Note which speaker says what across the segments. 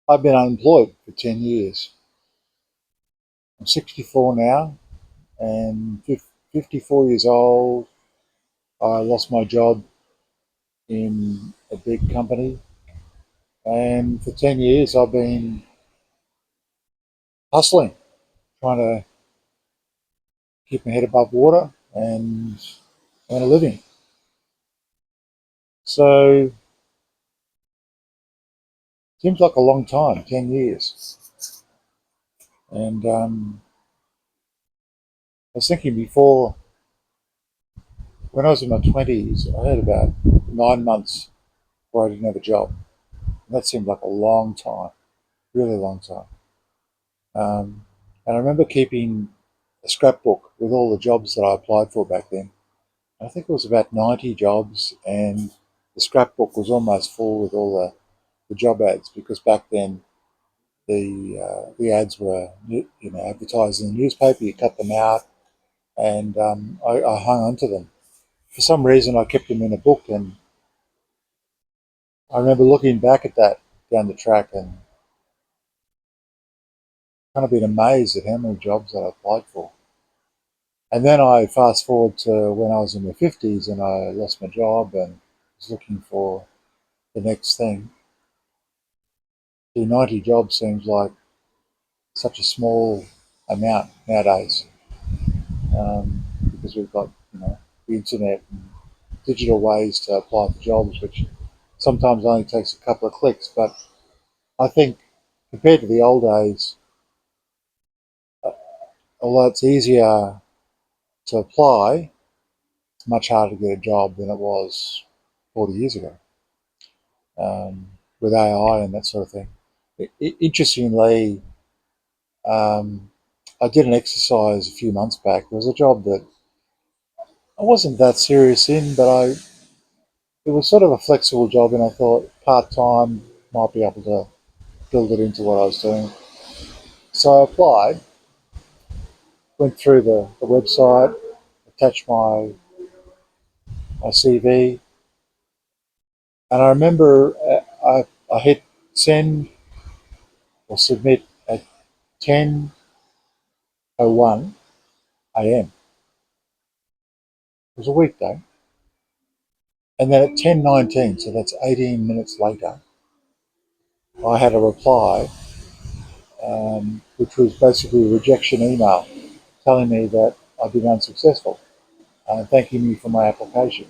Speaker 1: I've been unemployed for 10 years. I'm 64 now, and 54 years old. I lost my job in a big company, and for 10 years I've been hustling, trying to keep my head above water and earn a living. So, seems like a long time, 10 years. And I was thinking before, when I was in my 20s, I had about 9 months where I didn't have a job. And that seemed like a long time, really long time. And I remember keeping a scrapbook with all the jobs that I applied for back then. I think it was about 90 jobs, and the scrapbook was almost full with all the job ads because back then the ads were advertised in the newspaper. You cut them out, and I hung on to them. For some reason, I kept them in a book, and I remember looking back at that down the track and kind of been amazed at how many jobs that I applied for. And then I fast forward to when I was in my 50s and I lost my job and was looking for the next thing. The 90 jobs seems like such a small amount nowadays, because we've got the internet and digital ways to apply for jobs, which sometimes only takes a couple of clicks. But I think compared to the old days, although it's easier to apply, it's much harder to get a job than it was 40 years ago, with AI and that sort of thing. Interestingly, um, I did an exercise a few months back. There was a job that I wasn't that serious in, but it was sort of a flexible job, and I thought part time might be able to build it into what I was doing. So I applied, went through the website, attached my CV, and I remember I hit send or submit at 10:01 a.m. It was a weekday, and then at 10:19, so that's 18 minutes later, I had a reply, which was basically a rejection email telling me that I'd been unsuccessful and thanking me for my application.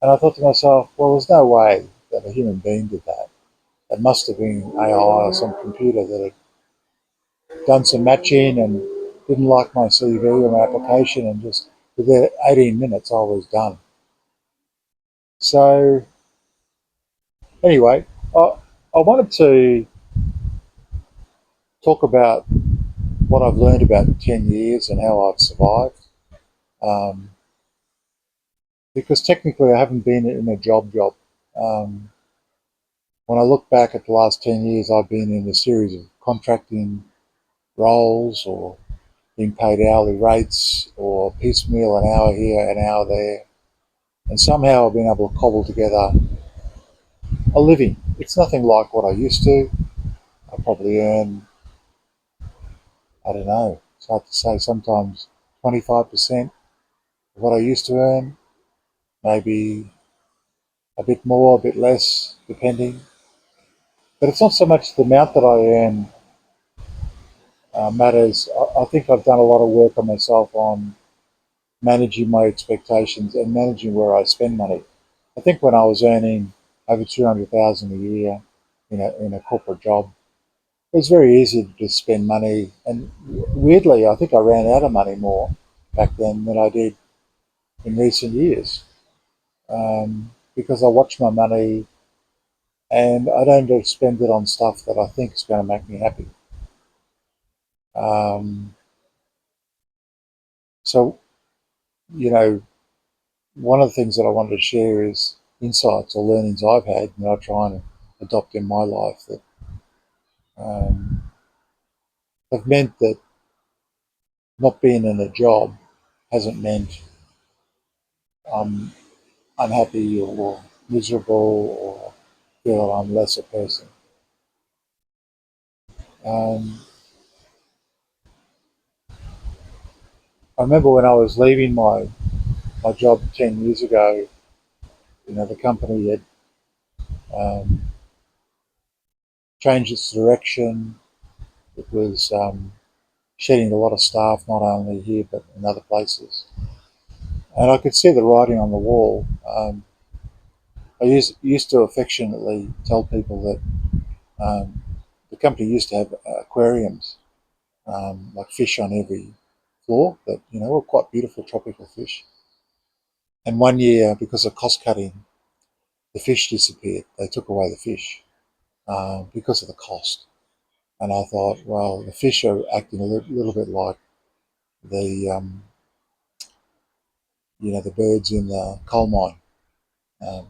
Speaker 1: And I thought to myself, well, there's no way that a human being did that. It must have been AI or some computer that had done some matching and didn't like my CV or my application, and just within 18 minutes I was done. So anyway, I wanted to talk about what I've learned about 10 years and how I've survived. Um, because technically I haven't been in a job. Um, when I look back at the last 10 years, I've been in a series of contracting roles or being paid hourly rates or piecemeal an hour here, an hour there. And somehow I've been able to cobble together a living. It's nothing like what I used to. I probably earn, I don't know, it's hard to say, sometimes 25% of what I used to earn, maybe a bit more, a bit less, depending. But it's not so much the amount that I earn matters. I think I've done a lot of work on myself on managing my expectations and managing where I spend money. I think when I was earning over 200,000 a year in a corporate job, it was very easy to just spend money. And weirdly, I think I ran out of money more back then than I did in recent years, because I watch my money and I don't just spend it on stuff that I think is going to make me happy. Um, so, you know, one of the things that I wanted to share is insights or learnings I've had and I try and adopt in my life that um, have meant that not being in a job hasn't meant I'm unhappy or miserable or feel that I'm less a person. Um, I remember when I was leaving my job 10 years ago, the company had um, changed its direction. It was shedding a lot of staff, not only here but in other places. And I could see the writing on the wall. I used to affectionately tell people that the company used to have aquariums, like fish on every floor that were quite beautiful tropical fish. And one year, because of cost cutting, the fish disappeared. They took away the fish because of the cost. And I thought, well, the fish are acting a little bit like the the birds in the coal mine. Um,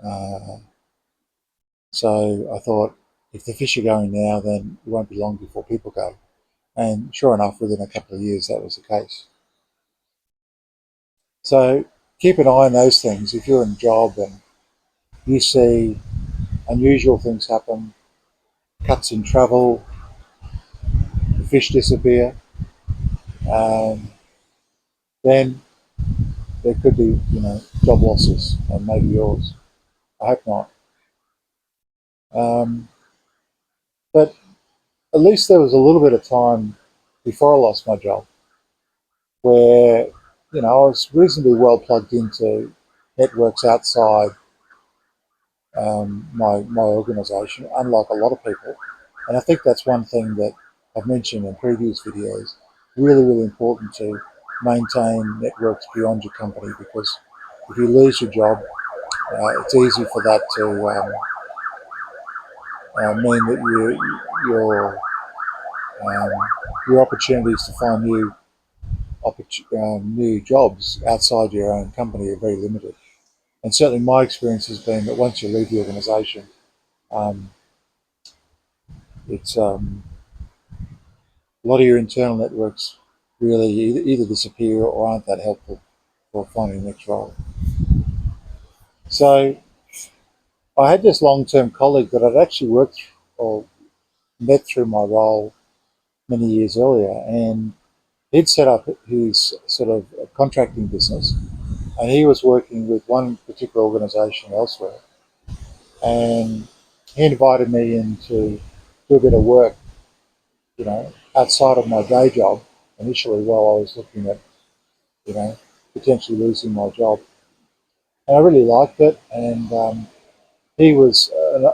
Speaker 1: uh, so I thought, if the fish are going now, then it won't be long before people go. And sure enough, within a couple of years, that was the case. So keep an eye on those things. If you're in a job and you see unusual things happen, cuts in travel, the fish disappear, um, then there could be, job losses, and maybe yours. I hope not. Um, but at least there was a little bit of time before I lost my job where, I was reasonably well plugged into networks outside my organisation, unlike a lot of people. And I think that's one thing that I've mentioned in previous videos. Really, really important to maintain networks beyond your company, because if you lose your job, it's easy for that to mean that um, your opportunities to find new jobs outside your own company are very limited. And certainly my experience has been that once you leave the organisation, um, it's a lot of your internal networks really either disappear or aren't that helpful for finding the next role. So I had this long-term colleague that I'd actually worked or met through my role many years earlier, and he'd set up his sort of contracting business, and he was working with one particular organisation elsewhere, and he invited me in to do a bit of work, outside of my day job initially while I was looking at, you know, potentially losing my job. And I really liked it. And he was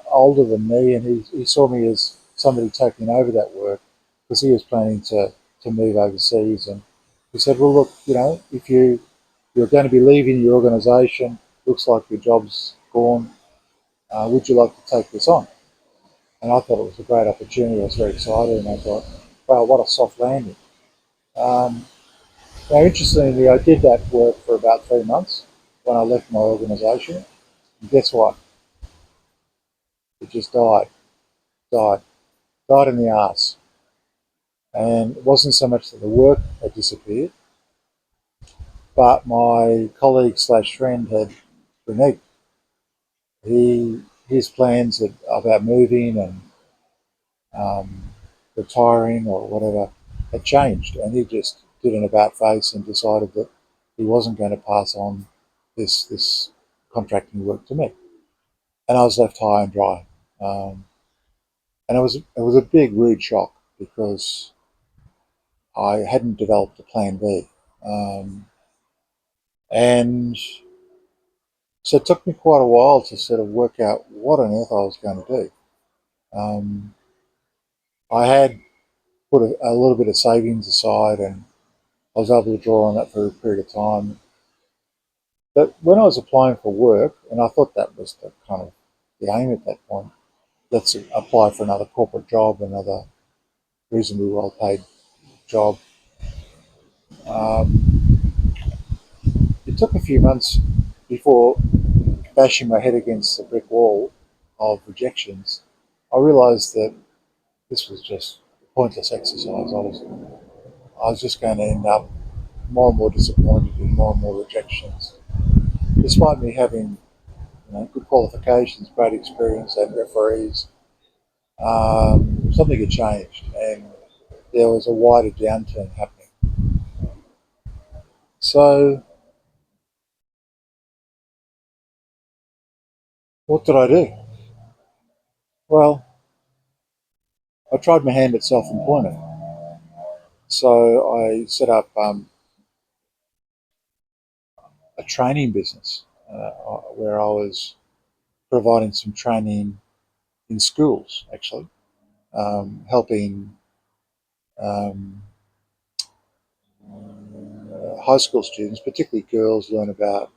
Speaker 1: older than me, and he saw me as somebody taking over that work because he was planning to move overseas. And he said, "Well, look, if you're going to be leaving your organisation, looks like your job's gone. Would you like to take this on?" And I thought it was a great opportunity. I was very excited, and I thought, "Wow, what a soft landing." Um, Now, interestingly, I did that work for about 3 months when I left my organisation. And guess what? It just died, died in the arse. And it wasn't so much that the work had disappeared, but my colleague slash friend had reneged. His plans about moving and um, retiring or whatever had changed, and he just did an about face and decided that he wasn't going to pass on this contracting work to me, and I was left high and dry. Um, and it was a big rude shock because I hadn't developed a plan B, and so it took me quite a while to sort of work out what on earth I was going to do. Um, I had put a little bit of savings aside, and I was able to draw on that for a period of time. But when I was applying for work, and I thought that was the kind of the aim at that point, let's apply for another corporate job, another reasonably well paid job. Um, it took a few months before, bashing my head against the brick wall of rejections, I realised that this was just a pointless exercise. I was just going to end up more and more disappointed in more and more rejections, despite me having good qualifications, great experience, and referees. something had changed and there was a wider downturn happening. So what did I do? Well, I tried my hand at self-employment. So I set up a training business where I was providing some training in schools, actually, helping um, high school students, particularly girls, learn about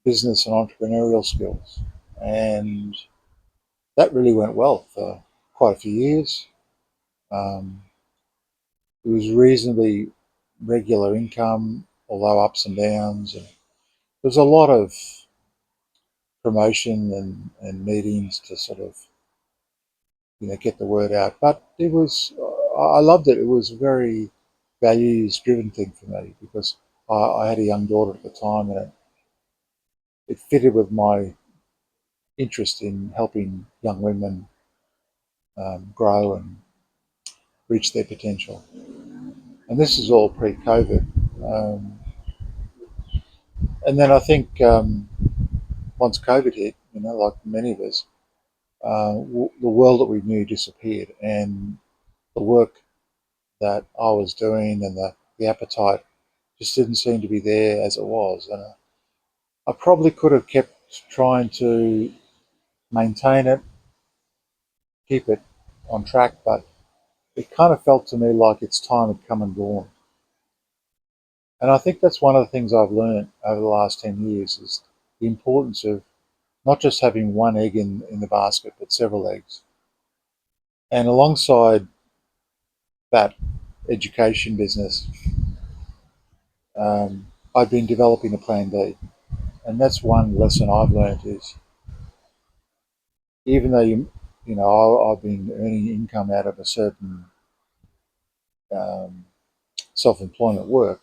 Speaker 1: business and entrepreneurial skills. And that really went well for quite a few years. Um, it was reasonably regular income, although ups and downs. And there was a lot of promotion and meetings to sort of get the word out. But it was I loved it. It was a very values driven thing for me because I had a young daughter at the time, and it fitted with my interest in helping young women grow and reach their potential. And this is all pre-COVID. Um, and then I think once COVID hit, like many of us, the world that we knew disappeared, and the work that I was doing and the appetite just didn't seem to be there as it was. And I probably could have kept trying to maintain it, keep it on track, but it kind of felt to me like its time had come and gone. And I think that's one of the things I've learned over the last 10 years is the importance of not just having one egg in the basket, but several eggs. And alongside that education business, I've been developing a plan B. And that's one lesson I've learned is even though I've been earning income out of a certain um, self-employment work,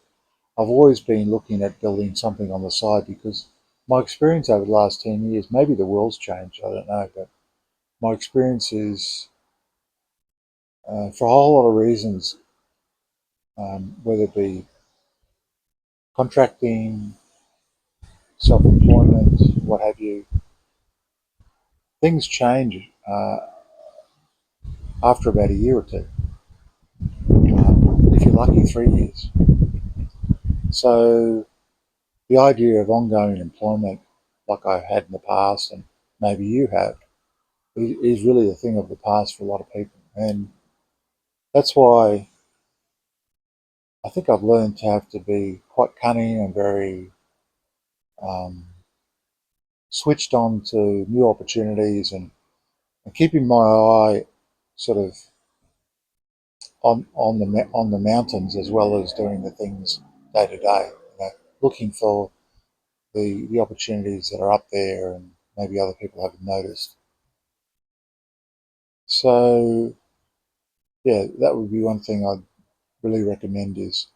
Speaker 1: I've always been looking at building something on the side because my experience over the last 10 years, maybe the world's changed, I don't know, but my experience is for a whole lot of reasons, whether it be contracting, self-employment, what have you, things change after about a year or two. If you're lucky, 3 years. So the idea of ongoing employment, like I've had in the past, and maybe you have, is really a thing of the past for a lot of people. And that's why I think I've learned to have to be quite cunning and very um, switched on to new opportunities and keeping my eye sort of on the mountains as well as doing the things day to day. Looking for the opportunities that are up there and maybe other people haven't noticed. So yeah, that would be one thing I'd really recommend is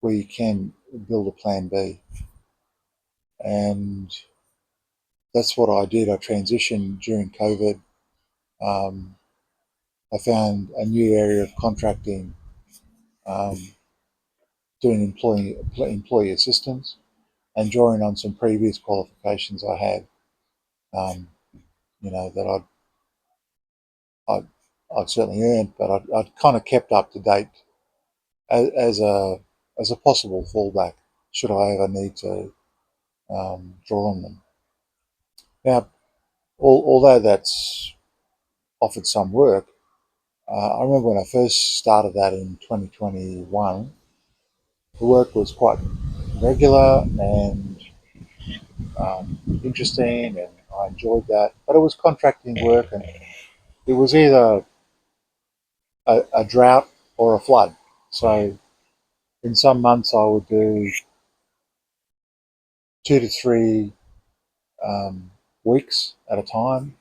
Speaker 1: where you can build a plan B. And that's what I did. I transitioned during COVID. Um, I found a new area of contracting, um, doing employee assistance and drawing on some previous qualifications I had, um, that I'd, I'd certainly earned, but I'd kind of kept up to date as a possible fallback should I ever need to draw on them. Now, although that's offered some work, I remember when I first started that in 2021, the work was quite regular and interesting, and I enjoyed that. But it was contracting work, and it was either a drought or a flood. So in some months, I would do 2 to 3 um, weeks at a time,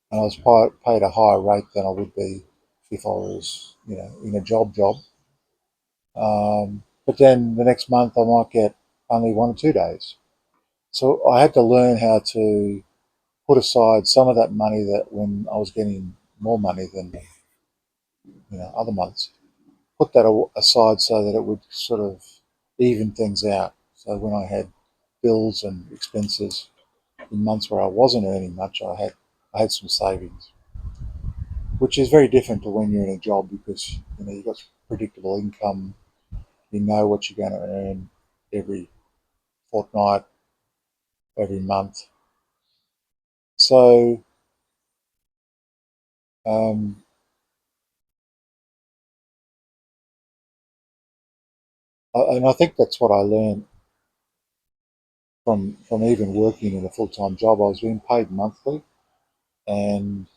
Speaker 1: and I was paid a higher rate than I would be if I was, in a job. But then the next month I might get only 1 or 2 days. So I had to learn how to put aside some of that money that when I was getting more money than other months. Put that aside so that it would sort of even things out. So when I had bills and expenses in months where I wasn't earning much, I had some savings, which is very different to when you're in a job because you've got predictable income, you know what you're going to earn every fortnight, every month. So, um, and I think that's what I learned from even working in a full time job. I was being paid monthly, and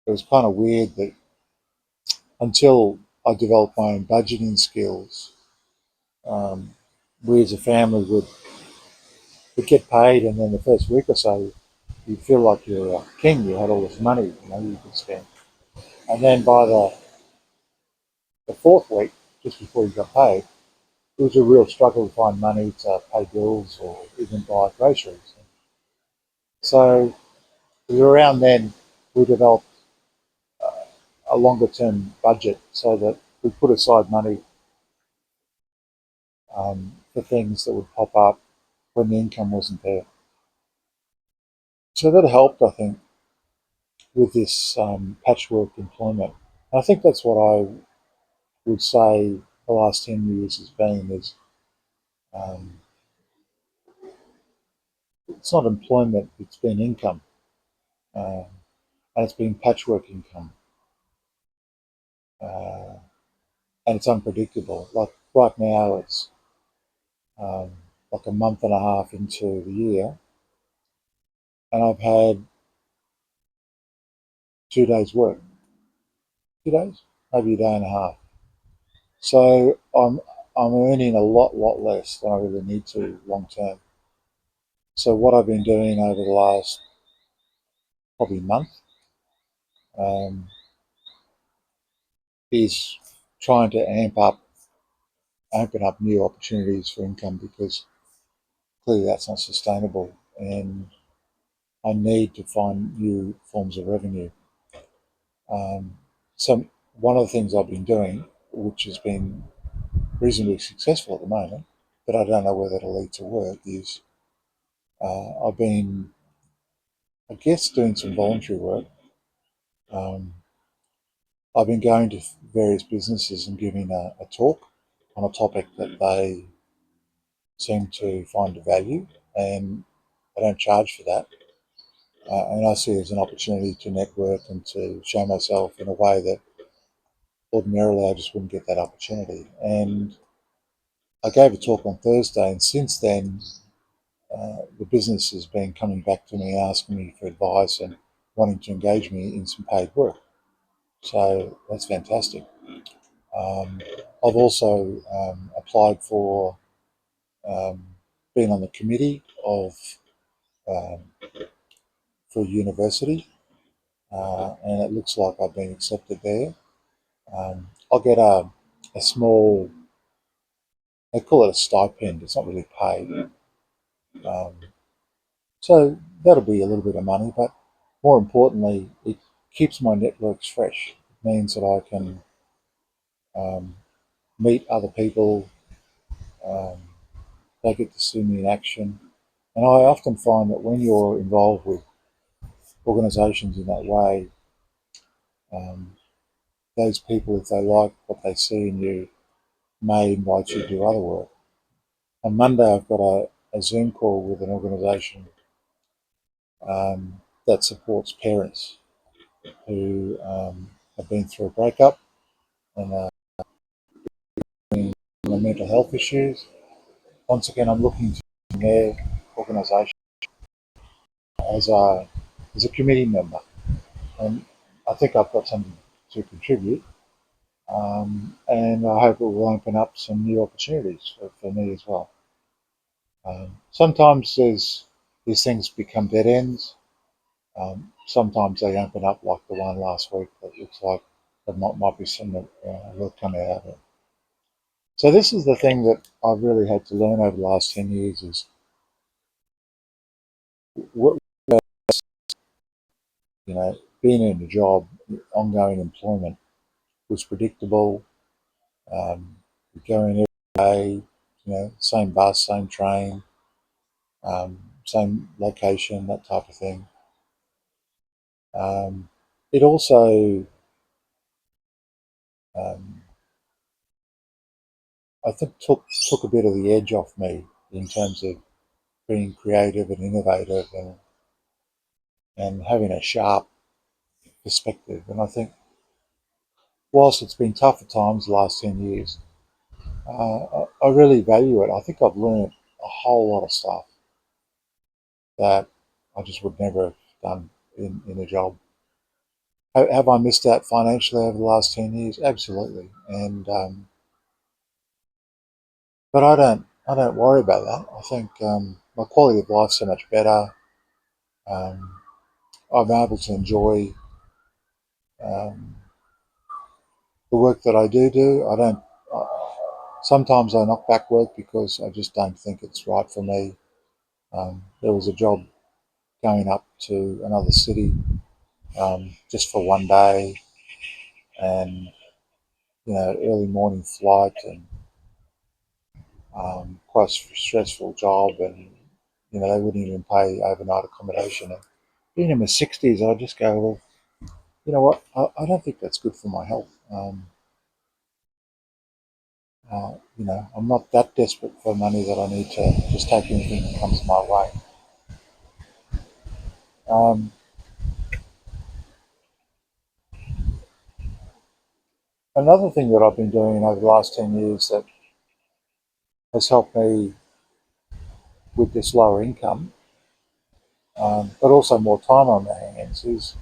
Speaker 1: it was kind of weird that until I developed my own budgeting skills, um, we as a family would get paid, and then the first week or so, you'd feel like you're a king. You had all this money, you could spend, and then by the fourth week, just before you got paid, it was a real struggle to find money to pay bills or even buy groceries. So around then, we developed a longer term budget so that we put aside money for things that would pop up when the income wasn't there. So that helped, I think, with this patchwork employment. I think that's what I would say the last 10 years has been is um, it's not employment, it's been income. Um, and it's been patchwork income. Uh, and it's unpredictable. Like right now, it's um, like a month and a half into the year, and I've had 2 days' work. 2 days, maybe a day and a half. So I'm earning a lot less than I really need to long term. So what I've been doing over the last probably month um, is trying to open up new opportunities for income because clearly that's not sustainable, and I need to find new forms of revenue. Um, so one of the things I've been doing, which has been reasonably successful at the moment, but I don't know whether it'll lead to work, is I've been, I guess, doing some voluntary work. Um, I've been going to various businesses and giving a talk on a topic that they seem to find of value, and I don't charge for that. And I see it as an opportunity to network and to show myself in a way that ordinarily I just wouldn't get that opportunity. And I gave a talk on Thursday, and since then, the business has been coming back to me asking me for advice and wanting to engage me in some paid work. So that's fantastic. Um, I've also applied for um, being on the committee of um, for a university, and it looks like I've been accepted there. I'll get a small, they call it a stipend. It's not really paid. Um, So that'll be a little bit of money, but more importantly, it keeps my networks fresh. It means that I can um, meet other people. Um, they get to see me in action. And I often find that when you're involved with organisations in that way, um, those people, if they like what they see in you, may invite you to do other work. On Monday, I've got a Zoom call with an organisation that supports parents who have been through a breakup and mental health issues. Once again, I'm looking to their organisation as a as a committee member, and I think I've got something to contribute. And I hope it will open up some new opportunities for me as well. Sometimes these things become dead ends. Sometimes they open up, like the one last week that looks like there might be some work coming out of it. So this is the thing that I've really had to learn over the last 10 years is what being in a job, ongoing employment was predictable. Going every day, same bus, same train, same location, that type of thing. It also, um, I think, took a bit of the edge off me in terms of being creative and innovative and having a sharp perspective. And I think, whilst it's been tough at times the last 10 years, I really value it. I think I've learned a whole lot of stuff that I just would never have done in a job. Have I missed out financially over the last 10 years? Absolutely. And but I don't worry about that. I think my quality of life's so much better. Um, I'm able to enjoy um, the work that I do. I don't. Sometimes I knock back work because I just don't think it's right for me. There was a job going up to another city just for one day, and early morning flight, and quite a stressful job, and they wouldn't even pay overnight accommodation. And being in my 60s, I just go, well, you know what? I don't think that's good for my health. I'm not that desperate for money that I need to just take anything that comes my way. Um, Another thing that I've been doing over the last 10 years that has helped me with this lower income, but also more time on my hands, is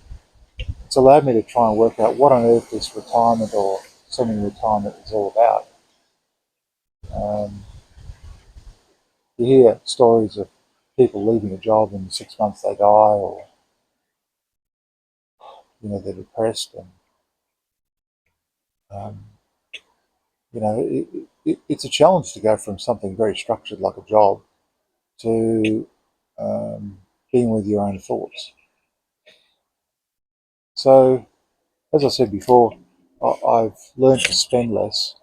Speaker 1: it's allowed me to try and work out what on earth this retirement or semi-retirement is all about. Um, you hear stories of people leaving a job and in 6 months they die, or they're depressed, and um, it's a challenge to go from something very structured like a job to um, being with your own thoughts. So, as I said before, I've learned to spend less,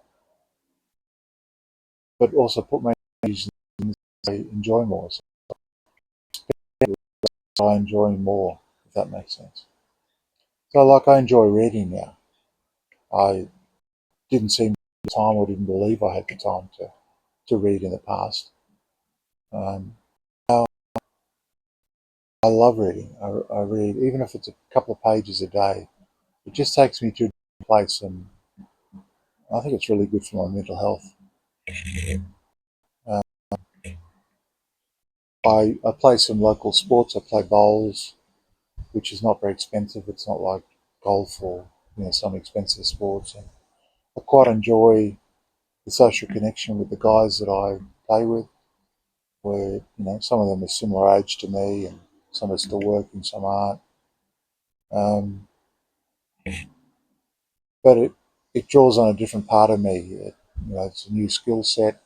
Speaker 1: but also put my energies in things I enjoy more. So I enjoy more, if that makes sense. So, like, I enjoy reading now. I didn't seem the time, or didn't believe I had the time to read in the past. Um, now I love reading. I read, even if it's a couple of pages a day. It just takes me to a place, and I think it's really good for my mental health. Uh, I play some local sports. I play bowls, which is not very expensive. It's not like golf or some expensive sports. And I quite enjoy the social connection with the guys that I play with, where some of them are similar age to me, and some are still working, some aren't. Um, but it draws on a different part of me. It's a new skill set.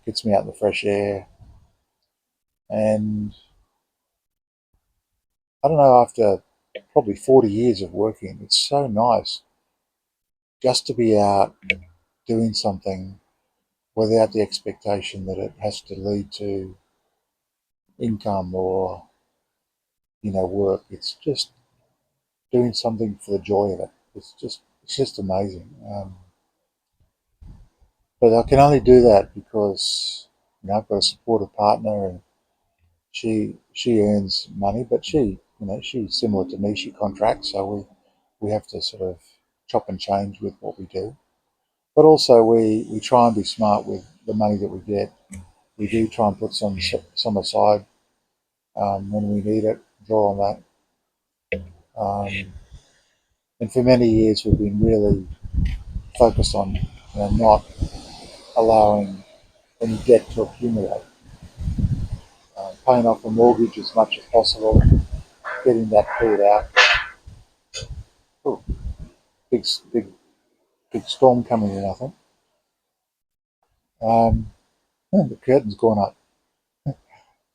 Speaker 1: Gets me out in the fresh air, and I don't know, after probably 40 years of working, it's so nice just to be out doing something without the expectation that it has to lead to income or, work. It's just doing something for the joy of it. It's just amazing. But I can only do that because, I've got a supportive partner, and she earns money, but she's similar to me. She contracts, so we have to sort of chop and change with what we do. But also we try and be smart with the money that we get. We do try and put some aside when we need it, draw on that. And for many years we've been really focused on not allowing any debt to accumulate, paying off the mortgage as much as possible, getting that cleared out. Oh, big, big, big storm coming in, I think. The curtain's gone up.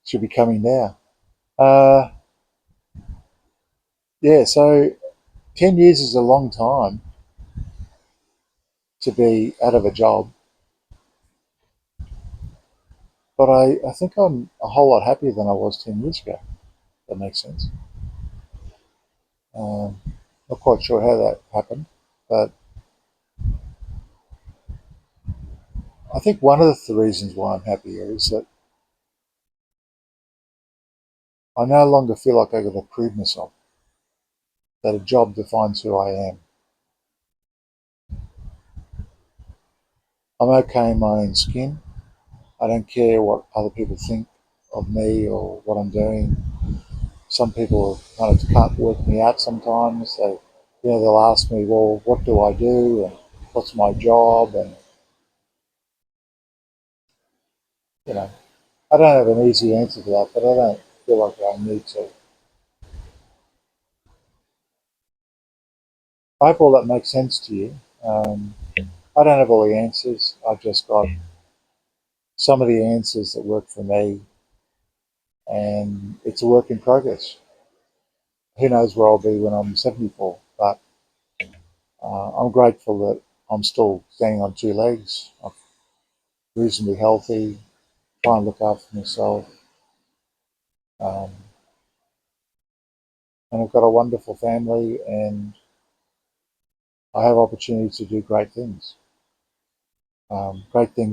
Speaker 1: Should be coming now. Uh, Yeah, so 10 years is a long time to be out of a job, but I think I'm a whole lot happier than I was 10 years ago. If that makes sense. Um, Not quite sure how that happened, but I think one of the reasons why I'm happier is that I no longer feel like I've got to prove myself, that a job defines who I am. I'm okay in my own skin. I don't care what other people think of me or what I'm doing. Some people kind of can't work me out sometimes. They'll ask me, well, what do I do and what's my job? And you know, I don't have an easy answer to that, but I don't feel like I need to. I hope all that makes sense to you. I don't have all the answers. I've just got some of the answers that work for me, and it's a work in progress. Who knows where I'll be when I'm 74? But I'm grateful that I'm still standing on two legs. I'm reasonably healthy, try and look after myself, um, and I've got a wonderful family, and I have opportunities to do great things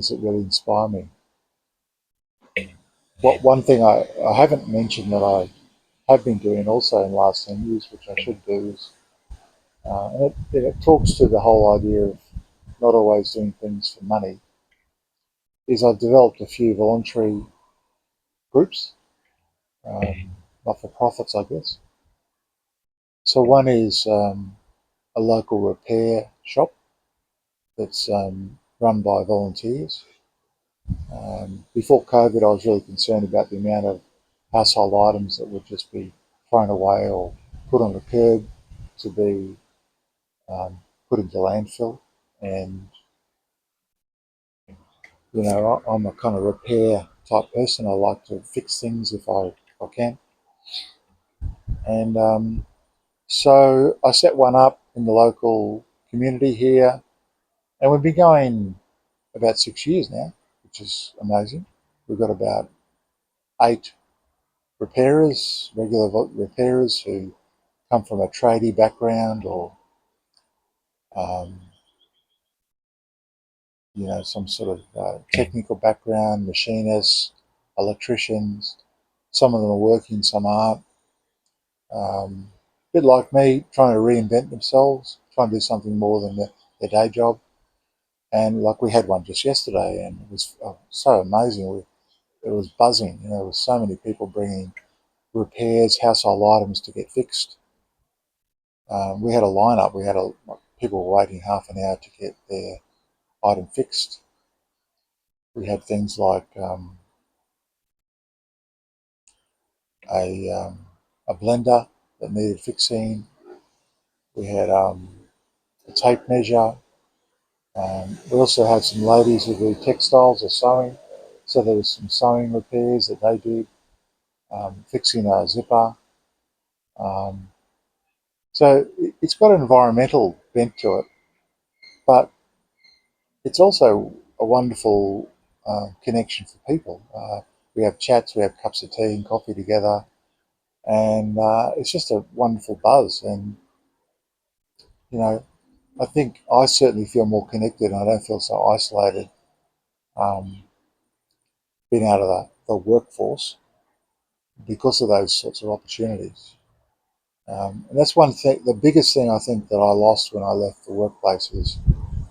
Speaker 1: that really inspire me. What one thing I haven't mentioned that I have been doing also in the last 10 years, which I should do, is and it talks to the whole idea of not always doing things for money, is I've developed a few voluntary groups, not for profits, I guess. So one is a local repair shop that's run by volunteers. Before COVID, I was really concerned about the amount of household items that would just be thrown away or put on the curb to be put into landfill. And, I'm a kind of repair type person. I like to fix things if I can. And so I set one up in the local community here, and we've been going about 6 years now, which is amazing. We've got about 8 repairers, regular repairers who come from a tradie background or um, some sort of technical background, machinists, electricians. Some of them are working, some aren't. A bit like me, trying to reinvent themselves, trying to do something more than their day job. And like we had one just yesterday, and it was so amazing. It was buzzing. There was so many people bringing repairs, household items to get fixed. We had a lineup. People were waiting half an hour to get their item fixed. We had things like a a blender that needed fixing. We had a tape measure. We also had some ladies who do textiles or sewing, so there was some sewing repairs that they did, fixing a zipper. Um, so it's got an environmental bent to it, but it's also a wonderful connection for people. We have chats, we have cups of tea and coffee together, and it's just a wonderful buzz. And you know, I think I certainly feel more connected, and I don't feel so isolated um, being out of the workforce because of those sorts of opportunities. And that's one thing. The biggest thing I think that I lost when I left the workplace is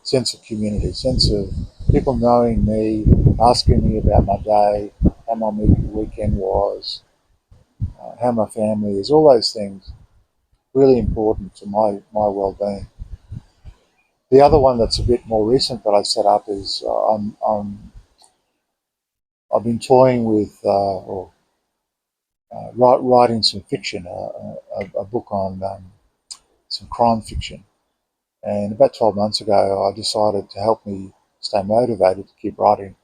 Speaker 1: sense of community, sense of people knowing me, asking me about my day, how my weekend was, how my family is, all those things really important to my well-being. The other one that's a bit more recent that I set up is I've been toying with or writing some fiction, a book on some crime fiction. And about 12 months ago, I decided to help me stay motivated to keep writing.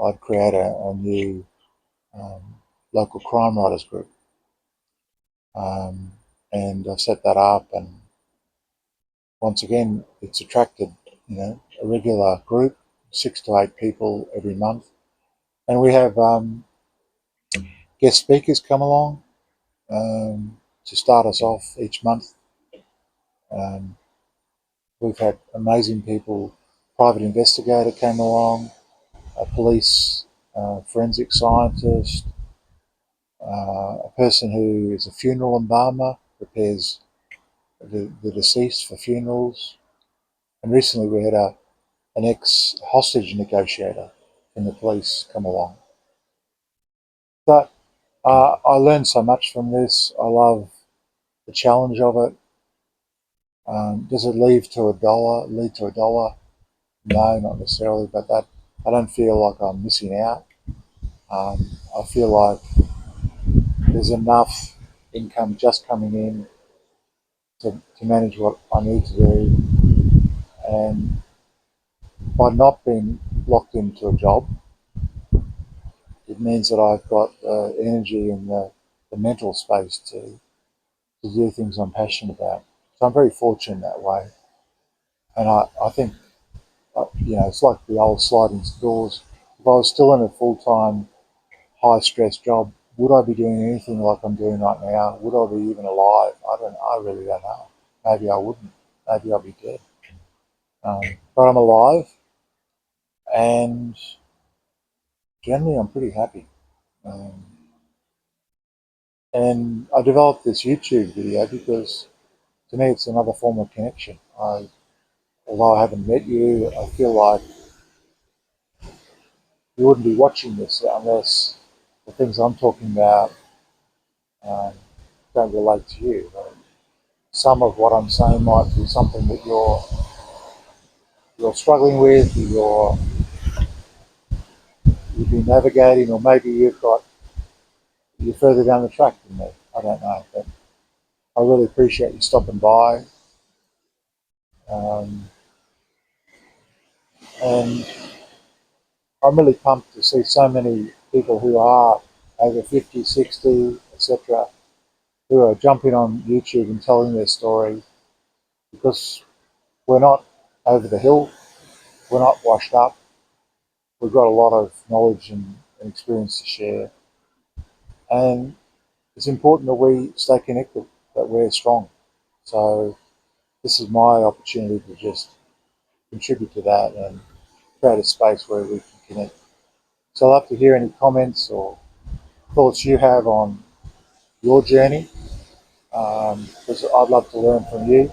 Speaker 1: I'd create a new um, local crime writers group. Um, and I've set that up, and once again, it's attracted a regular group, 6 to 8 people every month, and we have guest speakers come along to start us off each month. Um, we've had amazing people. Private investigator came along, a police forensic scientist, a person who is a funeral embalmer, prepares the deceased for funerals, and recently we had an ex-hostage negotiator from the police come along. But I learned so much from this. I love the challenge of it. Does it lead to a dollar? No, not necessarily, but that I don't feel like I'm missing out. I feel like there's enough income just coming in to manage what I need to do, and by not being locked into a job, it means that I've got energy and the mental space to do things I'm passionate about. So I'm very fortunate that way, and I think it's like the old sliding doors. If I was still in a full time high stress job, would I be doing anything like I'm doing right now? Would I be even alive? I really don't know. Maybe I wouldn't. Maybe I'll be dead. But I'm alive, and generally I'm pretty happy. Um, and I developed this YouTube video because to me it's another form of connection. Although I haven't met you, I feel like you wouldn't be watching this unless the things I'm talking about um, don't relate to you. Some of what I'm saying might be something that you're struggling with, you've been navigating, or maybe you're further down the track than me. I don't know, but I really appreciate you stopping by, um, and I'm really pumped to see so many people who are over 50, 60, etc., who are jumping on YouTube and telling their story because we're not over the hill, we're not washed up, we've got a lot of knowledge and experience to share, and it's important that we stay connected, that we're strong. So this is my opportunity to just contribute to that and create a space where we can connect. So I'd love to hear any comments or thoughts you have on your journey, because I'd love to learn from you.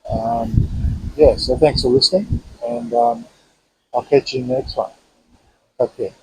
Speaker 1: Um, yeah, so thanks for listening, and I'll catch you in the next one. Take care.